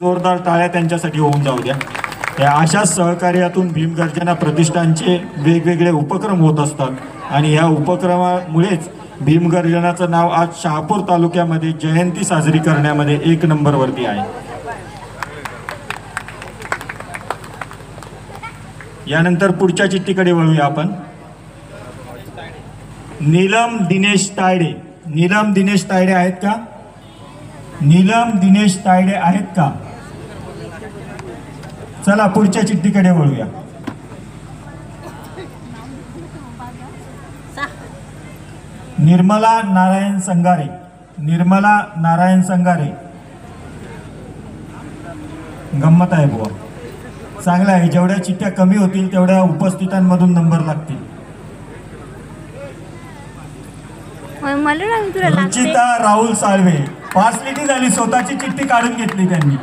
जोरदार टाळ्या त्यांच्यासाठी होऊन जाऊ द्या. या अशा सहकार्यातून भीमगर्जना प्रतिष्ठानचे वेगवेगळे उपक्रम होत असतात आणि या उपक्रमामुळेच भीमगर्जनाचं नाव आज शहापूर तालुक्यामध्ये जयंती साजरी करण्यामध्ये 1 नंबरवरती आहे. यानंतर पुढच्या चिठ्ठीकडे वळूया आपण. नीलम दिनेश तायडे. नीलम दिनेश तायडे आहेत का? नीलम दिनेश तायडे आहेत का? चला पुढच्या चिठ्ठीकडे वळूया. निर्मला नारायण संगारे. निर्मला नारायण संगारे. गंमत आहे बुवा, चांगला आहे. जेवढ्या चिठ्ठ्या कमी होतील तेवढ्या उपस्थितांमधून नंबर लागतील. मला रुचिता राहुल साळवे. फासलिटी झाली, स्वतःची चिठ्ठी काढून घेतली त्यांनी.